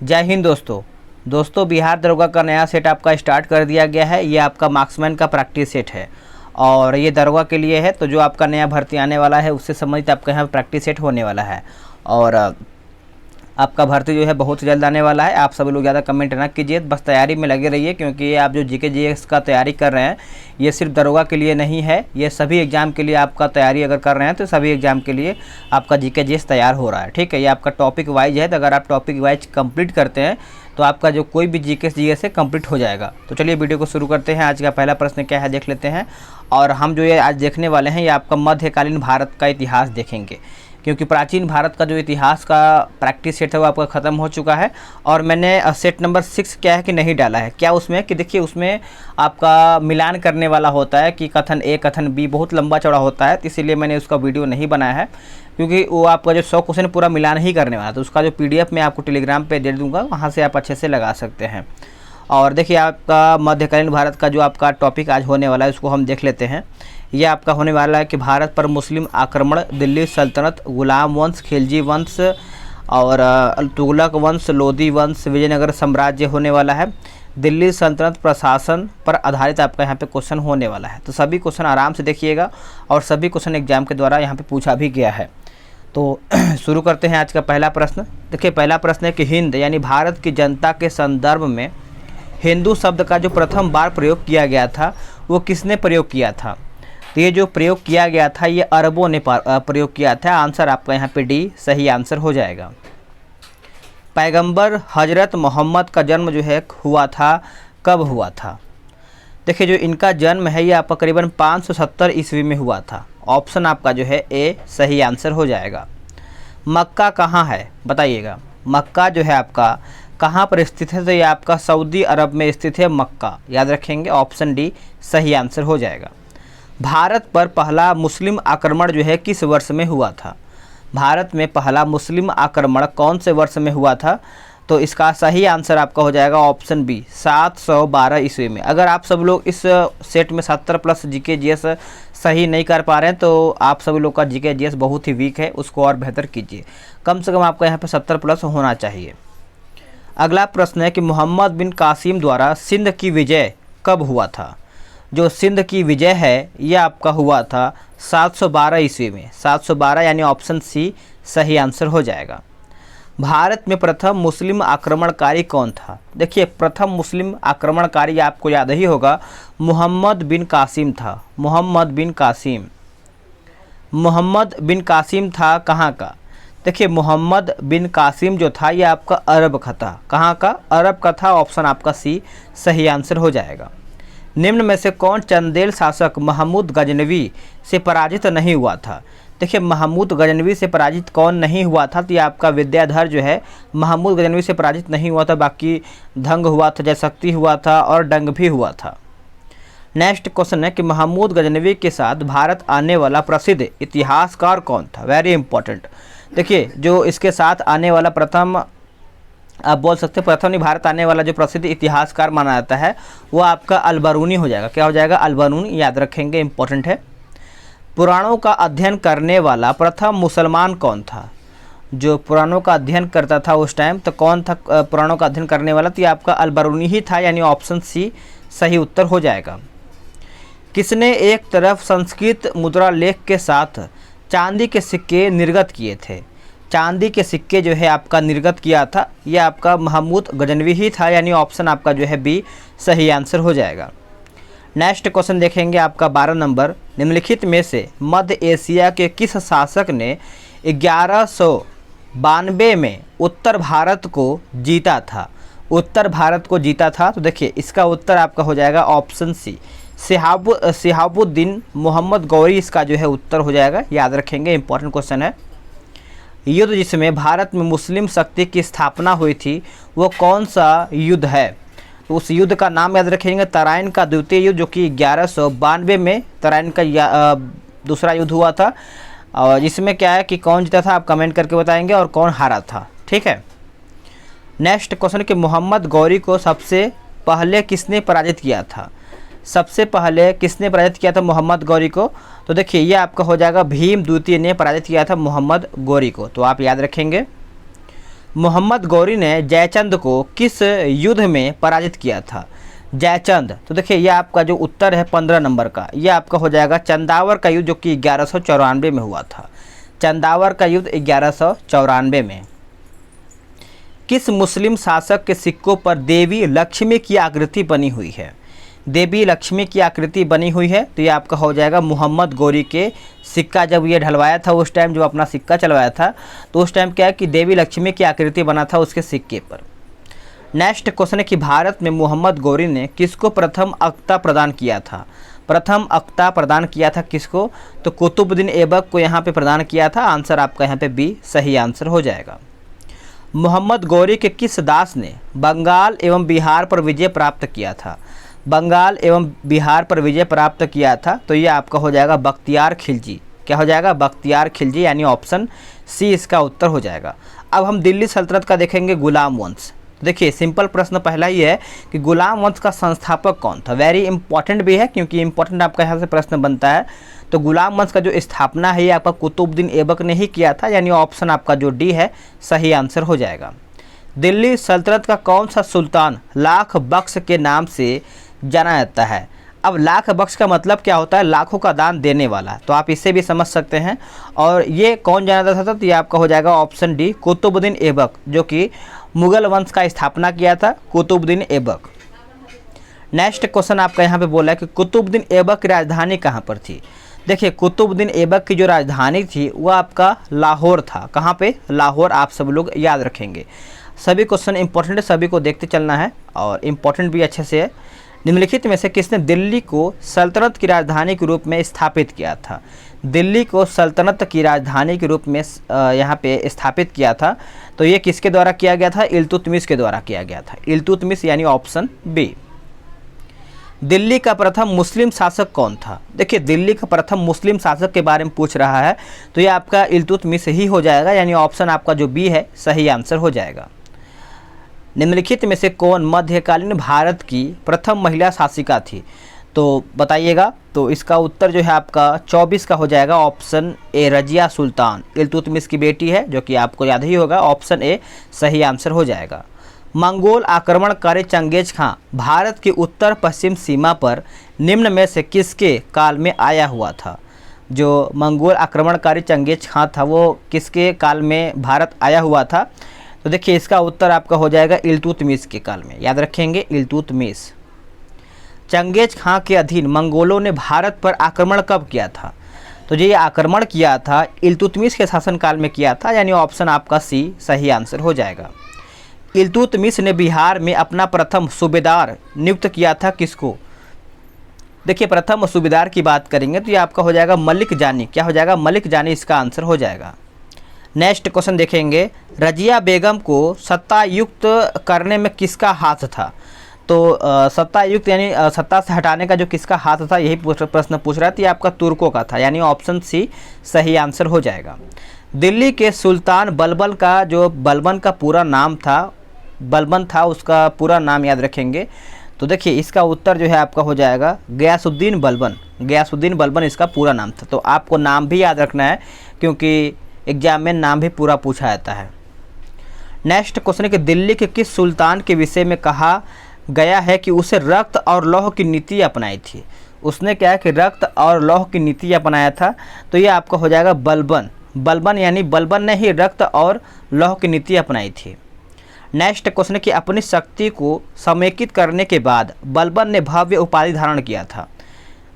जय हिंद दोस्तों बिहार दरोगा का नया सेट आपका स्टार्ट कर दिया गया है। ये आपका मार्क्समैन का प्रैक्टिस सेट है और ये दरोगा के लिए है। तो जो आपका नया भर्ती आने वाला है उससे संबंधित आपका यहाँ प्रैक्टिस सेट होने वाला है और आपका भर्ती जो है बहुत जल्द आने वाला है। आप सभी लोग ज़्यादा कमेंट ना कीजिए, बस तैयारी में लगे रहिए, क्योंकि ये आप जो जीके जीएस का तैयारी कर रहे हैं ये सिर्फ दरोगा के लिए नहीं है, ये सभी एग्ज़ाम के लिए आपका तैयारी अगर कर रहे हैं तो सभी एग्ज़ाम के लिए आपका जीके जीएस तैयार हो रहा है। ठीक है, ये आपका टॉपिक वाइज है, तो अगर आप टॉपिक वाइज कंप्लीट करते हैं तो आपका जो कोई भी जीके जीएस है कंप्लीट हो जाएगा। तो चलिए वीडियो को शुरू करते हैं। आज का पहला प्रश्न क्या है देख लेते हैं। और हम जो ये आज देखने वाले हैं ये आपका मध्यकालीन भारत का इतिहास देखेंगे, क्योंकि प्राचीन भारत का जो इतिहास का प्रैक्टिस सेट है वो आपका ख़त्म हो चुका है। और मैंने सेट नंबर 6 क्या है कि नहीं डाला है। क्या उसमें कि देखिए उसमें आपका मिलान करने वाला होता है कि कथन ए कथन बी बहुत लंबा चौड़ा होता है, तो इसीलिए मैंने उसका वीडियो नहीं बनाया है, क्योंकि वो आपका जो 100 क्वेश्चन पूरा मिलान ही करने वाला है। तो उसका जो PDF मैं आपको टेलीग्राम पर दे दूँगा, वहाँ से आप अच्छे से लगा सकते हैं। और देखिए आपका मध्यकालीन भारत का जो आपका टॉपिक आज होने वाला है उसको हम देख लेते हैं। ये आपका होने वाला है कि भारत पर मुस्लिम आक्रमण, दिल्ली सल्तनत, गुलाम वंश, खिलजी वंश और तुगलक वंश, लोधी वंश, विजयनगर साम्राज्य होने वाला है। दिल्ली सल्तनत प्रशासन पर आधारित आपका यहाँ पे क्वेश्चन होने वाला है। तो सभी क्वेश्चन आराम से देखिएगा और सभी क्वेश्चन एग्जाम के द्वारा यहाँ पे पूछा भी गया है। तो शुरू करते हैं आज का पहला प्रश्न। देखिए पहला प्रश्न है कि हिंद यानी भारत की जनता के संदर्भ में हिंदू शब्द का जो प्रथम बार प्रयोग किया गया था वो किसने प्रयोग किया था। तो ये जो प्रयोग किया गया था ये अरबों ने प्रयोग किया था। आंसर आपका यहाँ पे डी सही आंसर हो जाएगा। पैगंबर हजरत मोहम्मद का जन्म जो है हुआ था, कब हुआ था। देखिए जो इनका जन्म है ये आपका करीबन 570 ईस्वी में हुआ था। ऑप्शन आपका जो है ए सही आंसर हो जाएगा। मक्का कहाँ है बताइएगा। मक्का जो है आपका कहाँ पर स्थित है, तो ये आपका सऊदी अरब में स्थित है मक्का, याद रखेंगे। ऑप्शन डी सही आंसर हो जाएगा। भारत पर पहला मुस्लिम आक्रमण जो है किस वर्ष में हुआ था। भारत में पहला मुस्लिम आक्रमण कौन से वर्ष में हुआ था, तो इसका सही आंसर आपका हो जाएगा ऑप्शन बी 712 ईस्वी में। अगर आप सब लोग इस सेट में 70+ जीके जीएस सही नहीं कर पा रहे हैं तो आप सभी लोग का जीके जीएस बहुत ही वीक है, उसको और बेहतर कीजिए। कम से कम आपका यहाँ पे 70+ होना चाहिए। अगला प्रश्न है कि मोहम्मद बिन कासिम द्वारा सिंध की विजय कब हुआ था। जो सिंध की विजय है यह आपका हुआ था 712 ईस्वी में। 712 यानी ऑप्शन सी सही आंसर हो जाएगा। भारत में प्रथम मुस्लिम आक्रमणकारी कौन था। देखिए प्रथम मुस्लिम आक्रमणकारी आपको याद ही होगा, मोहम्मद बिन कासिम था। मोहम्मद बिन कासिम था कहाँ का। देखिए मोहम्मद बिन कासिम जो था ये आपका अरब का था। कहाँ का, अरब का था। ऑप्शन आपका सी सही आंसर हो जाएगा। निम्न में से कौन चंदेल शासक महमूद गजनवी से पराजित नहीं हुआ था। देखिए महमूद गजनवी से पराजित कौन नहीं हुआ था, तो ये आपका विद्याधर जो है महमूद गजनवी से पराजित नहीं हुआ था। बाकी धंग हुआ था, जयशक्ति हुआ था और डंग भी हुआ था। नेक्स्ट क्वेश्चन है कि महमूद गजनवी के साथ भारत आने वाला प्रसिद्ध इतिहासकार कौन था। Very important. देखिए जो इसके साथ आने वाला प्रथम, आप बोल सकते हैं प्रथम नहीं, भारत आने वाला जो प्रसिद्ध इतिहासकार माना जाता है वो आपका अलबरूनी हो जाएगा। क्या हो जाएगा, अलबरूनी, याद रखेंगे, इंपॉर्टेंट है। पुराणों का अध्ययन करने वाला प्रथम मुसलमान कौन था। जो पुराणों का अध्ययन करता था उस टाइम, तो कौन था पुराणों का अध्ययन करने वाला, तो ये आपका अलबरूनी ही था, यानी ऑप्शन सी सही उत्तर हो जाएगा। किसने एक तरफ संस्कृत मुद्रा लेख के साथ चांदी के सिक्के निर्गत किए थे। चांदी के सिक्के जो है आपका निर्गत किया था यह आपका महमूद गजनवी ही था, यानी ऑप्शन आपका जो है बी सही आंसर हो जाएगा। नेक्स्ट क्वेश्चन देखेंगे आपका 12 नंबर। निम्नलिखित में से मध्य एशिया के किस शासक ने 1192 में उत्तर भारत को जीता था। उत्तर भारत को जीता था, तो देखिए इसका उत्तर आपका हो जाएगा ऑप्शन सी सिहाबुद्दीन मोहम्मद गौरी, इसका जो है उत्तर हो जाएगा, याद रखेंगे, इंपॉर्टेंट क्वेश्चन है। युद्ध जिसमें भारत में मुस्लिम शक्ति की स्थापना हुई थी वो कौन सा युद्ध है, तो उस युद्ध का नाम याद रखेंगे तराइन का द्वितीय युद्ध, जो कि 1192 में तराइन का दूसरा युद्ध हुआ था। और इसमें क्या है कि कौन जीता था आप कमेंट करके बताएंगे और कौन हारा था। ठीक है, नेक्स्ट क्वेश्चन कि मोहम्मद गौरी को सबसे पहले किसने पराजित किया था। सबसे पहले किसने पराजित किया था मोहम्मद गौरी को, तो देखिए ये आपका हो जाएगा भीम द्वितीय ने पराजित किया था मोहम्मद गौरी को, तो आप याद रखेंगे। मोहम्मद गौरी ने जयचंद को किस युद्ध में पराजित किया था? जयचंद, तो देखिए ये आपका जो उत्तर है 15 नंबर का, ये आपका हो जाएगा चंदावर का युद्ध, जो कि 1194 में हुआ था। चंदावर का युद्ध 1194 में। किस मुस्लिम शासक के सिक्कों पर देवी लक्ष्मी की आकृति बनी हुई है? देवी लक्ष्मी की आकृति बनी हुई है, तो ये आपका हो जाएगा मोहम्मद गौरी के सिक्का जब ये ढलवाया था उस टाइम, जो अपना सिक्का चलवाया था, तो उस टाइम क्या है कि देवी लक्ष्मी की आकृति बना था उसके सिक्के पर। नेक्स्ट क्वेश्चन है कि भारत में मोहम्मद गौरी ने किसको प्रथम अक्ता प्रदान किया था? प्रथम अक्ता प्रदान किया था किसको? तो कुतुबुद्दीन ऐबक को यहाँ पे प्रदान किया था। आंसर आपका यहाँ पे बी सही आंसर हो जाएगा। मोहम्मद गौरी के किस दास ने बंगाल एवं बिहार पर विजय प्राप्त किया था? बंगाल एवं बिहार पर विजय प्राप्त किया था, तो ये आपका हो जाएगा बख्तियार खिलजी। क्या हो जाएगा? बख्तियार खिलजी, यानी ऑप्शन सी इसका उत्तर हो जाएगा। अब हम दिल्ली सल्तनत का देखेंगे गुलाम वंश। देखिए सिंपल प्रश्न पहला ही है कि गुलाम वंश का संस्थापक कौन था? वेरी इंपॉर्टेंट भी है, क्योंकि इंपॉर्टेंट आपका यहाँ से प्रश्न बनता है। तो गुलाम वंश का जो स्थापना है ये आपका कुतुबुद्दीन ऐबक ने ही किया था, यानी ऑप्शन आपका जो डी है सही आंसर हो जाएगा। दिल्ली सल्तनत का कौन सा सुल्तान लाख बख्श के नाम से जाना जाता है? अब लाख बख्श का मतलब क्या होता है? लाखों का दान देने वाला, तो आप इससे भी समझ सकते हैं। और ये कौन जाना जाता था? तो ये आपका हो जाएगा ऑप्शन डी कुतुबुद्दीन ऐबक, जो कि मुगल वंश का स्थापना किया था कुतुबुद्दीन ऐबक। नेक्स्ट क्वेश्चन आपका यहाँ पे बोला है कि कुतुबुद्दीन ऐबक की राजधानी कहाँ पर थी? देखिए कुतुबुद्दीन ऐबक की जो राजधानी थी वो आपका लाहौर था। कहाँ पे? लाहौर। आप सब लोग याद रखेंगे। सभी क्वेश्चन इंपॉर्टेंट है, सभी को देखते चलना है और इम्पोर्टेंट भी अच्छे से है। निम्नलिखित में से किसने दिल्ली को सल्तनत की राजधानी के रूप में स्थापित किया था? दिल्ली को सल्तनत की राजधानी के रूप में यहाँ पे स्थापित किया था, तो ये किसके द्वारा किया गया था? इल्तुतमिश के द्वारा किया गया था। इल्तुतमिश, यानी ऑप्शन बी। दिल्ली का प्रथम मुस्लिम शासक कौन था? देखिए दिल्ली का प्रथम मुस्लिम शासक के बारे में पूछ रहा है, तो ये आपका इल्तुतमिश ही हो जाएगा, यानी ऑप्शन आपका जो बी है सही आंसर हो जाएगा। निम्नलिखित में से कौन मध्यकालीन भारत की प्रथम महिला शासिका थी? तो बताइएगा। तो इसका उत्तर जो है आपका 24 का हो जाएगा, ऑप्शन ए रजिया सुल्तान। इल्तुतमिश की बेटी है, जो कि आपको याद ही होगा। ऑप्शन ए सही आंसर हो जाएगा। मंगोल आक्रमणकारी चंगेज खां भारत की उत्तर पश्चिम सीमा पर निम्न में से किसके काल में आया हुआ था? जो मंगोल आक्रमणकारी चंगेज खां था वो किसके काल में भारत आया हुआ था? तो देखिए इसका उत्तर आपका हो जाएगा इल्तुतमिश के काल में। याद रखेंगे इल्तुतमिश। चंगेज खां के अधीन मंगोलों ने भारत पर आक्रमण कब किया था? तो ये आक्रमण किया था इल्तुतमिश के शासनकाल में किया था, यानी ऑप्शन आपका सी सही आंसर हो जाएगा। इल्तुतमिश ने बिहार में अपना प्रथम सूबेदार नियुक्त किया था किसको? देखिए प्रथम सूबेदार की बात करेंगे तो ये आपका हो जाएगा मलिक जानी। क्या हो जाएगा? मलिक जानी इसका आंसर हो जाएगा। नेक्स्ट क्वेश्चन देखेंगे, रजिया बेगम को सत्तायुक्त करने में किसका हाथ था? तो सत्तायुक्त यानी सत्ता से हटाने का जो किसका हाथ था, यही प्रश्न पूछ रहा था। ये आपका तुर्कों का था, यानी ऑप्शन सी सही आंसर हो जाएगा। दिल्ली के सुल्तान बलबन का जो बलबन का पूरा नाम था, बलबन था, उसका पूरा नाम याद रखेंगे। तो देखिए इसका उत्तर जो है आपका हो जाएगा गयासुद्दीन बलबन। गयासुद्दीन बलबन इसका पूरा नाम था। तो आपको नाम भी याद रखना है, क्योंकि एग्जाम में नाम भी पूरा पूछा जाता है। नेक्स्ट क्वेश्चन है कि दिल्ली के किस सुल्तान के विषय में कहा गया है कि उसे रक्त और लौह की नीति अपनाई थी? उसने क्या है कि रक्त और लौह की नीति अपनाया था, तो ये आपका हो जाएगा बलबन। बलबन यानी बलबन ने ही रक्त और लौह की नीति अपनाई थी। नेक्स्ट क्वेश्चन है कि अपनी शक्ति को समेकित करने के बाद बलबन ने भव्य उपाधि धारण किया था,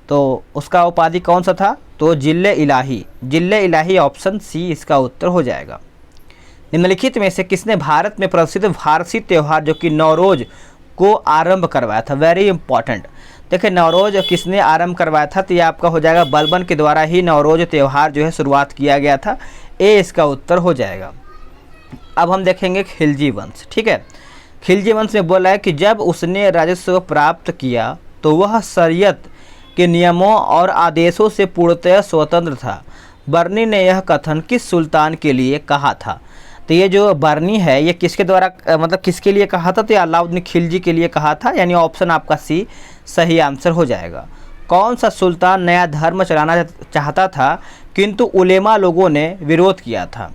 तो उसका उपाधि कौन सा था? तो जिल्ले इलाही। जिल्ले इलाही ऑप्शन सी इसका उत्तर हो जाएगा। निम्नलिखित में से किसने भारत में प्रसिद्ध फारसी त्यौहार जो कि नौरोज को आरंभ करवाया था? Very important. देखिए नौरोज किसने आरंभ करवाया था? तो ये आपका हो जाएगा बलबन के द्वारा ही नौरोज त्यौहार जो है शुरुआत किया गया था। ए इसका उत्तर हो जाएगा। अब हम देखेंगे खिलजी वंश। ठीक है, खिलजी वंश में बोला है कि जब उसने राजस्व प्राप्त किया तो वह शरीयत के नियमों और आदेशों से पूर्णतः स्वतंत्र था। बर्नी ने यह कथन किस सुल्तान के लिए कहा था? तो ये जो बर्नी है ये किसके द्वारा मतलब किसके लिए कहा था? तो ये अलाउद्दीन खिलजी के लिए कहा था, यानी ऑप्शन आपका सी सही आंसर हो जाएगा। कौन सा सुल्तान नया धर्म चलाना चाहता था किंतु उलेमा लोगों ने विरोध किया था?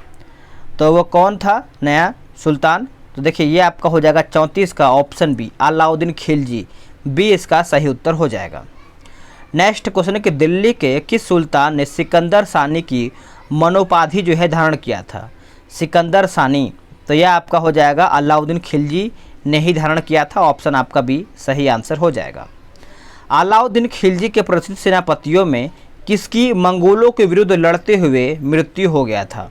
तो वो कौन था नया सुल्तान, तो देखिए ये आपका हो जाएगा 34 का option B Alauddin Khilji, B इसका सही उत्तर हो जाएगा। नेक्स्ट क्वेश्चन है कि दिल्ली के किस सुल्तान ने सिकंदर सानी की मनोपाधि जो है धारण किया था? सिकंदर सानी, तो यह आपका हो जाएगा अलाउद्दीन खिलजी ने ही धारण किया था, ऑप्शन आपका बी सही आंसर हो जाएगा। अलाउद्दीन खिलजी के प्रसिद्ध सेनापतियों में किसकी मंगोलों के विरुद्ध लड़ते हुए मृत्यु हो गया था?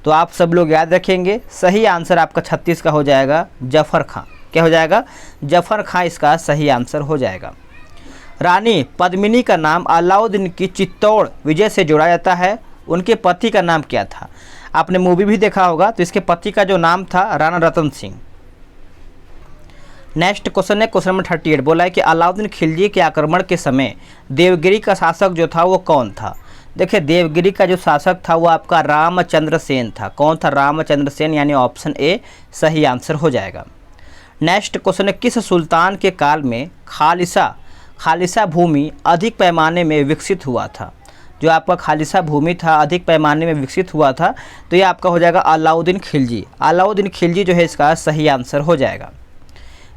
तो आप सब लोग याद रखेंगे, सही आंसर आपका 36 का हो जाएगा जफर खां। क्या हो जाएगा? जफर खां इसका सही आंसर हो जाएगा। रानी पद्मिनी का नाम अलाउद्दीन की चित्तौड़ विजय से जोड़ा जाता है, उनके पति का नाम क्या था? आपने मूवी भी देखा होगा, तो इसके पति का जो नाम था राणा रतन सिंह। नेक्स्ट क्वेश्चन है क्वेश्चन नंबर 38, बोला है कि अलाउद्दीन खिलजी के आक्रमण के समय देवगिरी का शासक जो था वो कौन था? देखिए देवगिरी का जो शासक था वो आपका रामचंद्र सेन था। कौन था? रामचंद्र सेन, यानी ऑप्शन ए सही आंसर हो जाएगा। नेक्स्ट क्वेश्चन है किस सुल्तान के काल में खालिसा भूमि अधिक पैमाने में विकसित हुआ था? जो आपका खालिसा भूमि था अधिक पैमाने में विकसित हुआ था, तो ये आपका हो जाएगा अलाउद्दीन खिलजी। अलाउद्दीन खिलजी जो है इसका सही आंसर हो जाएगा।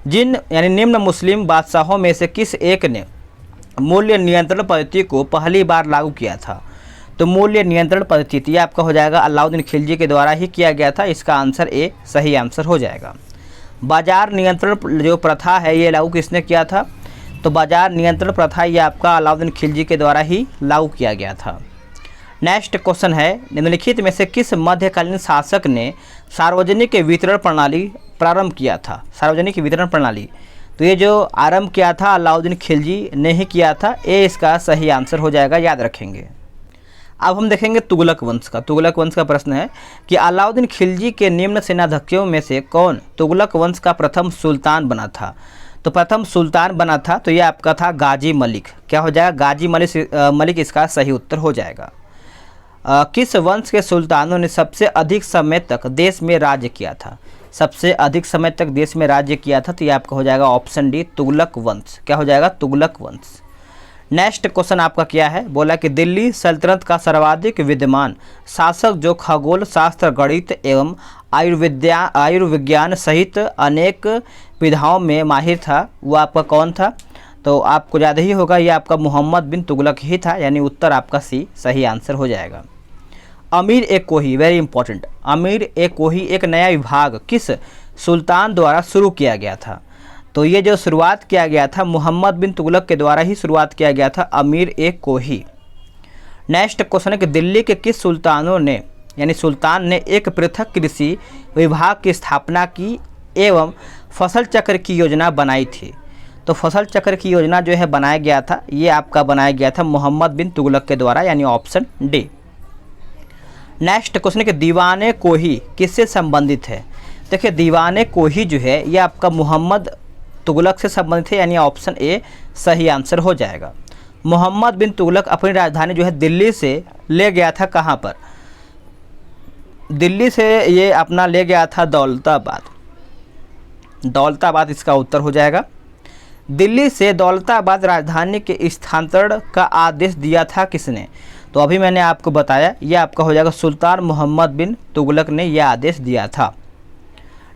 जिन यानी निम्न मुस्लिम बादशाहों में से किस एक ने मूल्य नियंत्रण पद्धति को पहली बार लागू किया था? तो मूल्य नियंत्रण पद्धति ये आपका हो जाएगा अलाउद्दीन खिलजी के द्वारा ही किया गया था, इसका आंसर ए सही आंसर हो जाएगा। बाजार नियंत्रण जो प्रथा है ये लागू किसने किया था? तो बाजार नियंत्रण प्रथा ये आपका अलाउद्दीन खिलजी के द्वारा ही लागू किया गया था। नेक्स्ट क्वेश्चन है निम्नलिखित में से किस मध्यकालीन शासक ने सार्वजनिक वितरण प्रणाली प्रारंभ किया था? सार्वजनिक वितरण प्रणाली, तो ये जो आरंभ किया था अलाउद्दीन खिलजी ने ही किया था, ए इसका सही आंसर हो जाएगा, याद रखेंगे। अब हम देखेंगे तुगलक वंश का। तुगलक वंश का प्रश्न है कि अलाउद्दीन खिलजी के निम्न सेनाध्यक्षों में से कौन तुगलक वंश का प्रथम सुल्तान बना था? तो प्रथम सुल्तान बना था तो ये आपका था गाजी मलिक। क्या हो जाएगा? गाजी मलिक इसका सही उत्तर हो जाएगा। किस वंश के सुल्तानों ने सबसे अधिक समय तक देश में राज्य किया था? सबसे अधिक समय तक देश में राज्य किया था, तो ये आपका हो जाएगा ऑप्शन डी तुगलक वंश। क्या हो जाएगा? तुगलक वंश। नेक्स्ट क्वेश्चन आपका क्या है? बोला कि दिल्ली सल्तनत का सर्वाधिक विद्यमान शासक जो खगोल शास्त्र, गणित एवं आयुर्विज्ञान सहित अनेक विधाओं में माहिर था, वो आपका कौन था? तो आपको ज़्यादा ही होगा, ये आपका मोहम्मद बिन तुगलक ही था, यानी उत्तर आपका सी सही आंसर हो जाएगा। अमीर ए कोही, वेरी इंपॉर्टेंट, अमीर ए कोही एक नया विभाग किस सुल्तान द्वारा शुरू किया गया था? तो ये जो शुरुआत किया गया था मोहम्मद बिन तुगलक के द्वारा ही शुरुआत किया गया था, अमीर ए कोही। नेक्स्ट क्वेश्चन है कि दिल्ली के किस सुल्तानों ने यानी सुल्तान ने एक पृथक कृषि विभाग की स्थापना की एवं फसल चक्र की योजना बनाई थी? तो फसल चक्र की योजना जो है बनाया गया था, ये आपका बनाया गया था मोहम्मद बिन तुगलक के द्वारा, यानी ऑप्शन डी। नेक्स्ट क्वेश्चन है कि दीवाने कोही किससे संबंधित है? देखिए दीवाने कोही जो है ये आपका मोहम्मद तुगलक से संबंधित है, यानी ऑप्शन ए सही आंसर हो जाएगा। मोहम्मद बिन तुगलक अपनी राजधानी जो है दिल्ली से ले गया था कहाँ पर? दिल्ली से ये अपना ले गया था दौलताबाद। दौलताबाद इसका उत्तर हो जाएगा। दिल्ली से दौलताबाद राजधानी के स्थानांतरण का आदेश दिया था किसने? तो अभी मैंने आपको बताया, यह आपका हो जाएगा सुल्तान मोहम्मद बिन तुगलक ने यह आदेश दिया था।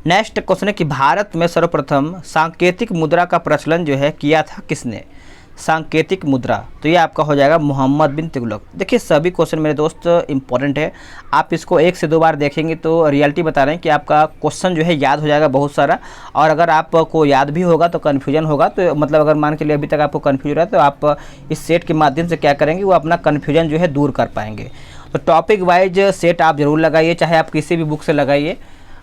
नेक्स्ट क्वेश्चन है कि भारत में सर्वप्रथम सांकेतिक मुद्रा का प्रचलन जो है किया था किसने? सांकेतिक मुद्रा, तो ये आपका हो जाएगा मोहम्मद बिन तुगलक। देखिए सभी क्वेश्चन मेरे दोस्त इंपॉर्टेंट है, आप इसको 1 से 2 बार देखेंगे तो रियलिटी बता रहे हैं कि आपका क्वेश्चन जो है याद हो जाएगा बहुत सारा। और अगर आपको याद भी होगा तो कन्फ्यूजन होगा, तो मतलब अगर मान के लिए अभी तक आपको कन्फ्यूजन है तो आप इस सेट के माध्यम से क्या करेंगे, वो अपना कन्फ्यूजन जो है दूर कर पाएंगे। तो टॉपिक वाइज सेट आप ज़रूर लगाइए, चाहे आप किसी भी बुक से लगाइए,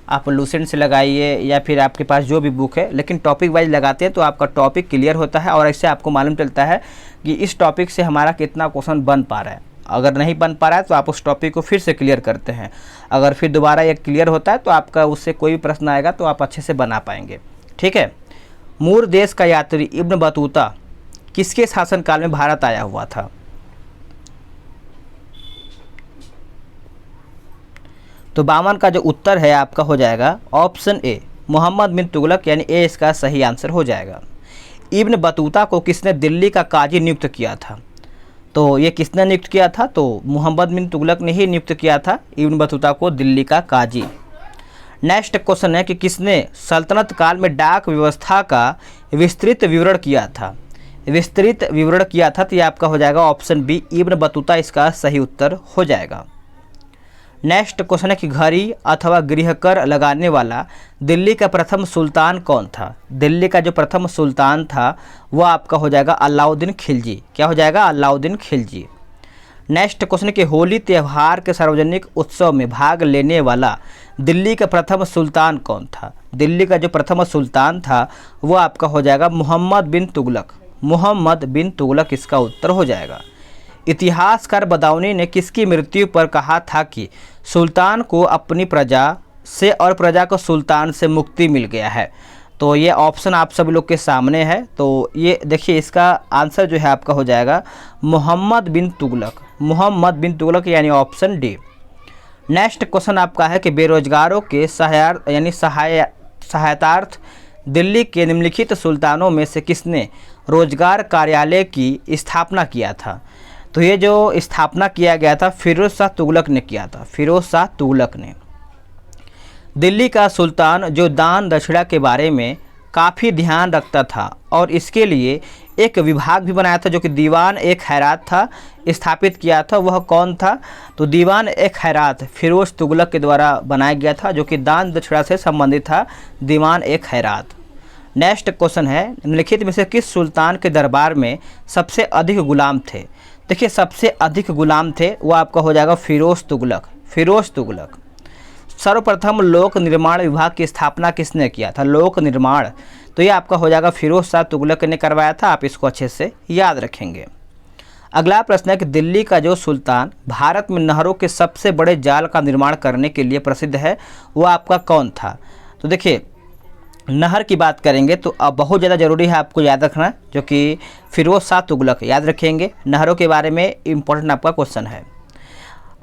आप लूसेंट से लगाइए या फिर आपके पास जो भी बुक है, लेकिन टॉपिक वाइज लगाते हैं तो आपका टॉपिक क्लियर होता है और इससे आपको मालूम चलता है कि इस टॉपिक से हमारा कितना क्वेश्चन बन पा रहा है। अगर नहीं बन पा रहा है तो आप उस टॉपिक को फिर से क्लियर करते हैं, अगर फिर दोबारा ये क्लियर होता है तो आपका उससे कोई भी प्रश्न आएगा तो आप अच्छे से बना पाएंगे। ठीक है। मूर देश का यात्री इब्न बतूता किसके शासनकाल में भारत आया हुआ था? तो 52 का जो उत्तर है आपका हो जाएगा ऑप्शन ए मोहम्मद बिन तुगलक, यानी ए इसका सही आंसर हो जाएगा। इब्न बतूता को किसने दिल्ली का काजी नियुक्त किया था? तो ये किसने नियुक्त किया था? तो मोहम्मद बिन तुगलक ने ही नियुक्त किया था इब्न बतूता को दिल्ली का काजी। नेक्स्ट क्वेश्चन है कि किसने सल्तनत काल में डाक व्यवस्था का विस्तृत विवरण किया था। विस्तृत विवरण किया था तो ये आपका हो जाएगा ऑप्शन बी, इब्न बतूता इसका सही उत्तर हो जाएगा। नेक्स्ट क्वेश्चन है कि घड़ी अथवा गृहकर लगाने वाला दिल्ली का प्रथम सुल्तान कौन था। दिल्ली का जो प्रथम सुल्तान था वह आपका हो जाएगा अलाउद्दीन खिलजी। क्या हो जाएगा? अलाउद्दीन खिलजी। नेक्स्ट क्वेश्चन है कि होली त्यौहार के सार्वजनिक उत्सव में भाग लेने वाला दिल्ली का प्रथम सुल्तान कौन था। दिल्ली का जो प्रथम सुल्तान था वो आपका हो जाएगा मोहम्मद बिन तुगलक। मोहम्मद बिन तुगलक इसका उत्तर हो जाएगा। इतिहासकार बदाऊनी ने किसकी मृत्यु पर कहा था कि सुल्तान को अपनी प्रजा से और प्रजा को सुल्तान से मुक्ति मिल गया है। तो ये ऑप्शन आप सभी लोग के सामने है। तो ये देखिए इसका आंसर जो है आपका हो जाएगा मोहम्मद बिन तुगलक। मोहम्मद बिन तुगलक यानी ऑप्शन डी। नेक्स्ट क्वेश्चन आपका है कि बेरोजगारों के सहायतार्थ दिल्ली के निम्नलिखित सुल्तानों में से किसने रोजगार कार्यालय की स्थापना किया था। तो ये जो स्थापना किया गया था फिरोज शाह तुगलक ने किया था। फिरोज शाह तुगलक ने। दिल्ली का सुल्तान जो दान दक्षिणा के बारे में काफ़ी ध्यान रखता था और इसके लिए एक विभाग भी बनाया था जो कि दीवान ए खैरात था, स्थापित किया था। वह कौन था? तो दीवान ए खैरात फिरोज तुगलक के द्वारा बनाया गया था जो कि दान दक्षिणा से संबंधित था, दीवान ए खैरात। नेक्स्ट क्वेश्चन है निम्नलिखित में से किस सुल्तान के दरबार में सबसे अधिक गुलाम थे। देखिए सबसे अधिक गुलाम थे वो आपका हो जाएगा फिरोज तुगलक। फिरोज तुगलक। सर्वप्रथम लोक निर्माण विभाग की स्थापना किसने किया था? लोक निर्माण। तो ये आपका हो जाएगा फिरोज शाह तुगलक ने करवाया था। आप इसको अच्छे से याद रखेंगे। अगला प्रश्न है कि दिल्ली का जो सुल्तान भारत में नहरों के सबसे बड़े जाल का निर्माण करने के लिए प्रसिद्ध है वो आपका कौन था। तो देखिए नहर की बात करेंगे तो अब बहुत ज़्यादा ज़रूरी है आपको याद रखना, जो कि फिरोज शाह तुगलक। याद रखेंगे नहरों के बारे में इम्पोर्टेंट आपका क्वेश्चन है।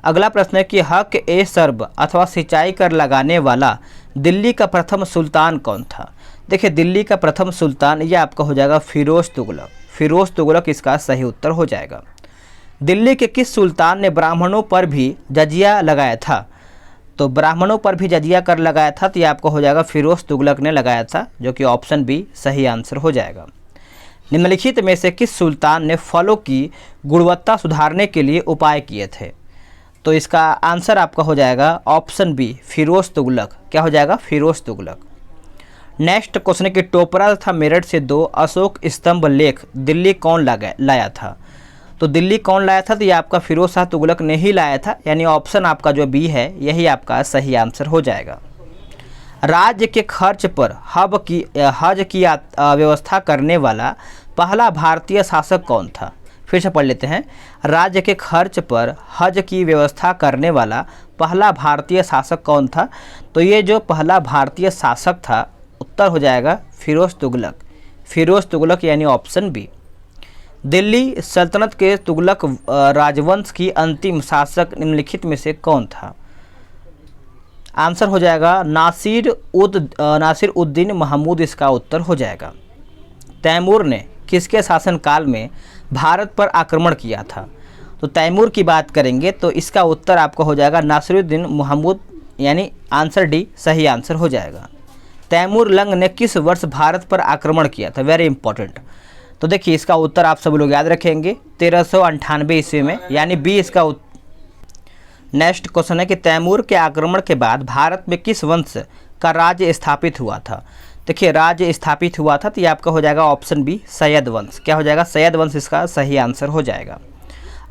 अगला प्रश्न है कि हक ए सर्ब अथवा सिंचाई कर लगाने वाला दिल्ली का प्रथम सुल्तान कौन था। देखिए दिल्ली का प्रथम सुल्तान ये आपका हो जाएगा फिरोज तुगलक। फिरोज तुगलक इसका सही उत्तर हो जाएगा। दिल्ली के किस सुल्तान ने ब्राह्मणों पर भी जजिया लगाया था। तो ब्राह्मणों पर भी जजिया कर लगाया था तो ये आपको हो जाएगा फिरोज तुगलक ने लगाया था, जो कि ऑप्शन बी सही आंसर हो जाएगा। निम्नलिखित में से किस सुल्तान ने फलों की गुणवत्ता सुधारने के लिए उपाय किए थे। तो इसका आंसर आपका हो जाएगा ऑप्शन बी फिरोज तुगलक। क्या हो जाएगा? फिरोज तुगलक। नेक्स्ट क्वेश्चन है कि टोपरा तथा मेरठ से 2 अशोक स्तंभ लेख दिल्ली कौन लाया था। तो दिल्ली कौन लाया था? तो ये आपका फिरोज शाह तुगलक ने ही लाया था, यानी ऑप्शन आपका जो बी है यही आपका सही आंसर हो जाएगा। राज्य के खर्च पर हज की व्यवस्था करने वाला पहला भारतीय शासक कौन था। फिर से पढ़ लेते हैं। राज्य के खर्च पर हज की व्यवस्था करने वाला पहला भारतीय शासक कौन था। तो ये जो पहला भारतीय शासक था उत्तर हो जाएगा फिरोज तुगलक। फिरोज तुगलक यानी ऑप्शन बी। दिल्ली सल्तनत के तुगलक राजवंश की अंतिम शासक निम्नलिखित में से कौन था। आंसर हो जाएगा नासिर उद्दीन महमूद इसका उत्तर हो जाएगा। तैमूर ने किसके शासनकाल में भारत पर आक्रमण किया था। तो तैमूर की बात करेंगे तो इसका उत्तर आपका हो जाएगा नासिरुद्दीन महमूद, यानी आंसर डी सही आंसर हो जाएगा। तैमूर लंग ने किस वर्ष भारत पर आक्रमण किया था। Very important. तो देखिए इसका उत्तर आप सब लोग याद रखेंगे 1398 ईस्वी में, यानी बी इसका नेक्स्ट क्वेश्चन है कि तैमूर के आक्रमण के बाद भारत में किस वंश का राज्य स्थापित हुआ था। देखिए राज्य स्थापित हुआ था तो ये आपका हो जाएगा ऑप्शन बी सैयद वंश। क्या हो जाएगा? सैयद वंश इसका सही आंसर हो जाएगा।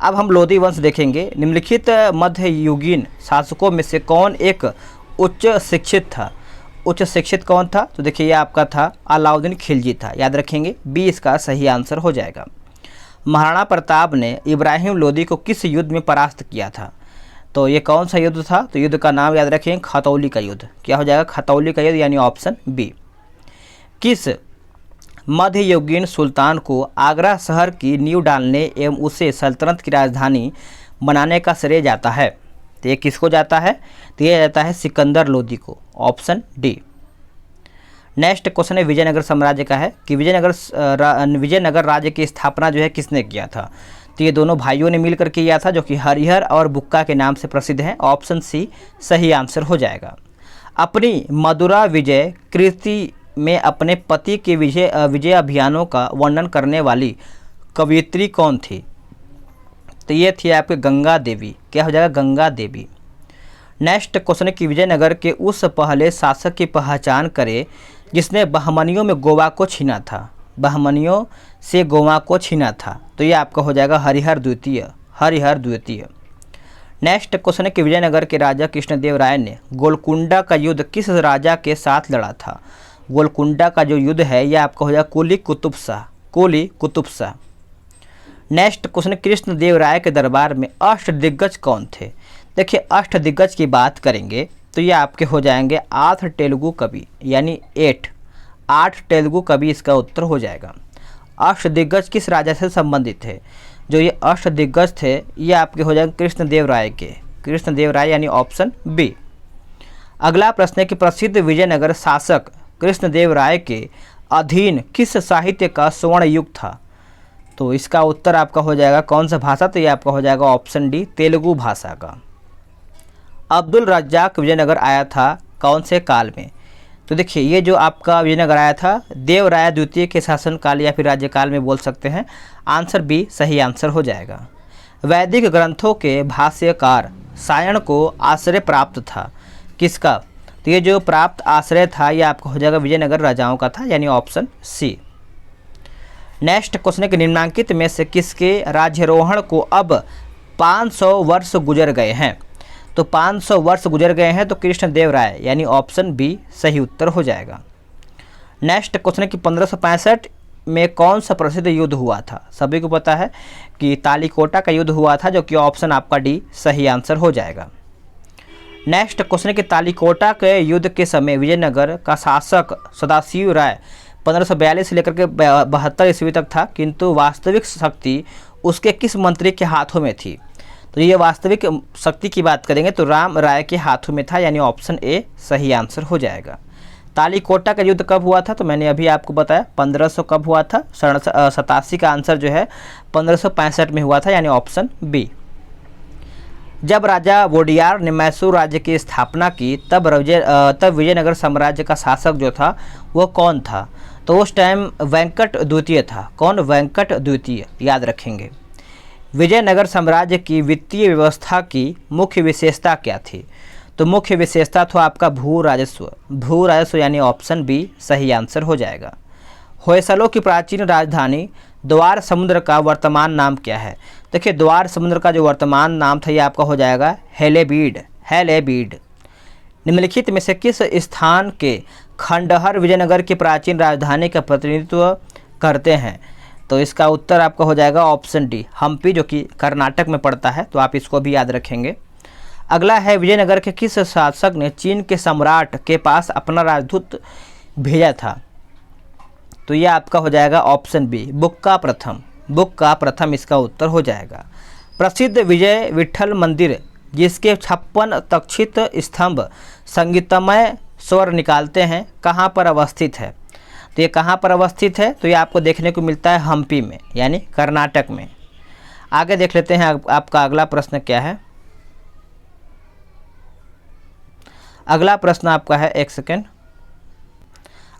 अब हम लोधी वंश देखेंगे। निम्नलिखित मध्ययुगीन शासकों में से कौन एक उच्च शिक्षित था। उच्च शिक्षित कौन था? तो देखिए ये आपका था अलाउद्दीन खिलजी था। याद रखेंगे बी इसका सही आंसर हो जाएगा। महाराणा प्रताप ने इब्राहिम लोदी को किस युद्ध में परास्त किया था। तो ये कौन सा युद्ध था? तो युद्ध का नाम याद रखेंगे खतौली का युद्ध। क्या हो जाएगा? खतौली का युद्ध, यानी ऑप्शन बी। किस मध्ययुगीन सुल्तान को आगरा शहर की नींव डालने एवं उसे सल्तनत की राजधानी बनाने का श्रेय जाता है। तो ये किसको जाता है? तो ये जाता है सिकंदर लोदी को। Option D. नेक्स्ट क्वेश्चन है विजयनगर साम्राज्य का है कि विजयनगर राज्य की स्थापना जो है किसने किया था। तो ये दोनों भाइयों ने मिलकर किया था, जो कि हरिहर और बुक्का के नाम से प्रसिद्ध हैं। ऑप्शन सी सही आंसर हो जाएगा। अपनी मधुरा विजय कृति में अपने पति के विजय अभियानों का वर्णन करने वाली कवयित्री कौन थी? तो ये थी आपके गंगा देवी। क्या हो जाएगा? गंगा देवी। नेक्स्ट क्वेश्चन है कि विजयनगर के उस पहले शासक की पहचान करें जिसने बहमनियों में गोवा को छीना था। बहमनियों से गोवा को छीना था। तो ये आपका हो जाएगा हरिहर द्वितीय। हरिहर द्वितीय। नेक्स्ट क्वेश्चन है कि विजयनगर के राजा कृष्णदेव राय ने गोलकुंडा का युद्ध किस राजा के साथ लड़ा था? गोलकुंडा का जो युद्ध है यह आपका हो जाएगा कुली कुतुब शाह। कुली कुतुब शाह। नेक्स्ट क्वेश्चन, कृष्णदेव राय के दरबार में अष्टदिग्गज कौन थे? देखिए अष्टदिग्गज की बात करेंगे तो ये आपके हो जाएंगे 8 तेलुगु कवि, यानी 8 तेलुगु कवि इसका उत्तर हो जाएगा। अष्टदिग्गज किस राजा से संबंधित थे? जो ये अष्टदिग्गज थे ये आपके हो जाएंगे कृष्णदेव राय के। कृष्णदेव राय यानी ऑप्शन बी। अगला प्रश्न है कि प्रसिद्ध विजयनगर शासक कृष्णदेव राय के अधीन किस साहित्य का स्वर्ण युग था? तो इसका उत्तर आपका हो जाएगा कौन सा भाषा? तो ये आपका हो जाएगा ऑप्शन डी, तेलुगु भाषा का। अब्दुल रज्जाक विजयनगर आया था कौन से काल में? तो देखिए ये जो आपका विजयनगर आया था देव राय द्वितीय के शासनकाल या फिर राज्यकाल में बोल सकते हैं। आंसर बी सही आंसर हो जाएगा। वैदिक ग्रंथों के भाष्यकार सायण को आश्रय प्राप्त था किसका? तो ये जो प्राप्त आश्रय था ये आपका हो जाएगा विजयनगर राजाओं का था, यानी ऑप्शन सी। नेक्स्ट क्वेश्चन है कि निम्नांकित में से किसके राज्यारोहण को अब 500 वर्ष गुजर गए हैं? तो 500 वर्ष गुजर गए हैं तो कृष्णदेव राय यानी ऑप्शन बी सही उत्तर हो जाएगा। नेक्स्ट क्वेश्चन है कि 1565 में कौन सा प्रसिद्ध युद्ध हुआ था? सभी को पता है कि तालीकोटा का युद्ध हुआ था, जो कि ऑप्शन आपका डी सही आंसर हो जाएगा। नेक्स्ट क्वेश्चन है कि तालीकोटा के युद्ध के समय विजयनगर का शासक सदाशिव राय 1542 से लेकर के 72 ईस्वी तक था, किंतु वास्तविक शक्ति उसके किस मंत्री के हाथों में थी? तो ये वास्तविक शक्ति की बात करेंगे तो राम राय के हाथों में था, यानी ऑप्शन ए सही आंसर हो जाएगा। तालीकोटा का युद्ध कब हुआ था? तो मैंने अभी आपको बताया 1500 कब हुआ था? 87 का आंसर जो है 1565 में हुआ था, यानी ऑप्शन बी। जब राजा वोडियार ने मैसूर राज्य की स्थापना की तब विजयनगर साम्राज्य का शासक जो था वो कौन था? तो उस टाइम वेंकट द्वितीय था। कौन? वेंकट द्वितीय, याद रखेंगे। विजयनगर साम्राज्य की वित्तीय व्यवस्था की मुख्य विशेषता क्या थी? तो मुख्य विशेषता था आपका भू राजस्व। भू राजस्व यानी ऑप्शन बी सही आंसर हो जाएगा। होयसलों की प्राचीन राजधानी द्वार समुद्र का वर्तमान नाम क्या है? देखिए द्वार समुद्र का जो वर्तमान नाम था ये आपका हो जाएगा हेलेबीड। हेलेबीड। निम्नलिखित में से किस स्थान के खंडहर विजयनगर की प्राचीन राजधानी का प्रतिनिधित्व करते हैं? तो इसका उत्तर आपका हो जाएगा ऑप्शन डी, हम्पी, जो कि कर्नाटक में पड़ता है, तो आप इसको भी याद रखेंगे। अगला है विजयनगर के किस शासक ने चीन के सम्राट के पास अपना राजदूत भेजा था? तो यह आपका हो जाएगा ऑप्शन बी, बुक्का प्रथम। बुक्का प्रथम इसका उत्तर हो जाएगा। प्रसिद्ध विजय विठ्ठल मंदिर जिसके 56 तक्षित स्तंभ संगीतमय स्वर निकालते हैं कहाँ पर अवस्थित है? तो ये कहाँ पर अवस्थित है? तो ये आपको देखने को मिलता है हम्पी में, यानी कर्नाटक में। आगे देख लेते हैं आपका अगला प्रश्न क्या है। अगला प्रश्न आपका है, एक सेकेंड।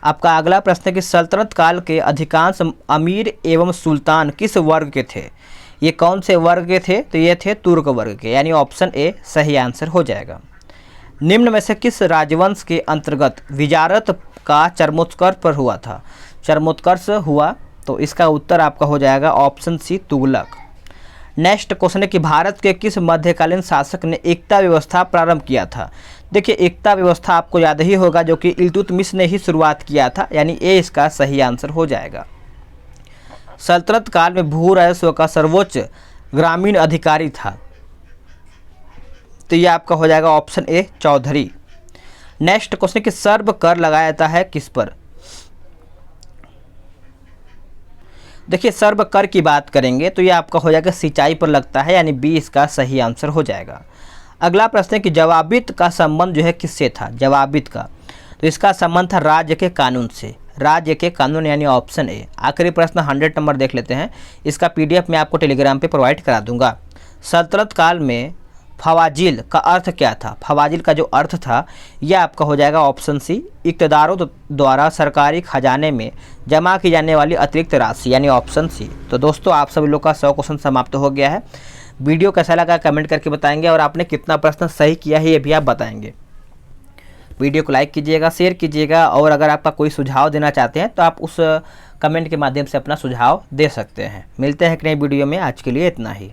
आपका अगला प्रश्न है कि सल्तनत काल के अधिकांश अमीर एवं सुल्तान किस वर्ग के थे? ये कौन से वर्ग के थे? तो ये थे तुर्क वर्ग के, यानी ऑप्शन ए सही आंसर हो जाएगा। निम्न में से किस राजवंश के अंतर्गत विजारत का चरमोत्कर्ष पर हुआ था? चरमोत्कर्ष हुआ, तो इसका उत्तर आपका हो जाएगा option C, Tughlaq. Next question है कि भारत के किस मध्यकालीन शासक ने एकता व्यवस्था प्रारंभ किया था? देखिए एकता व्यवस्था आपको याद ही होगा, जो कि इल्तुतमिश ने ही शुरुआत किया था, यानी ए इसका सही आंसर हो जाएगा। सल्तनत काल में भू राजस्व का सर्वोच्च ग्रामीण अधिकारी था, तो यह आपका हो जाएगा option A, Chaudhary. Next question कि सर्व कर लगाया जाता है किस पर? देखिए सर्व कर की बात करेंगे तो ये आपका हो जाएगा सिंचाई पर लगता है, यानी बी इसका सही आंसर हो जाएगा। अगला प्रश्न है कि जवाबित का संबंध जो है किससे था? जवाबित का, तो इसका संबंध था राज्य के कानून से। राज्य के कानून यानी ऑप्शन ए। आखिरी प्रश्न 100 नंबर देख लेते हैं, इसका PDF मैं आपको टेलीग्राम पे प्रोवाइड करा दूंगा। सल्तनत काल में फवाजिल का अर्थ क्या था? फवाजिल का जो अर्थ था यह आपका हो जाएगा ऑप्शन सी, इक़्तिदारों द्वारा सरकारी खजाने में जमा की जाने वाली अतिरिक्त राशि, यानी ऑप्शन सी। तो दोस्तों आप सभी लोग का 100 क्वेश्चन समाप्त हो गया है। वीडियो कैसा लगा कमेंट करके बताएंगे और आपने कितना प्रश्न सही किया है ये भी आप बताएंगे। वीडियो को लाइक कीजिएगा, शेयर कीजिएगा, और अगर आपका कोई सुझाव देना चाहते हैं तो आप उस कमेंट के माध्यम से अपना सुझाव दे सकते हैं। मिलते हैं एक नई वीडियो में, आज के लिए इतना ही।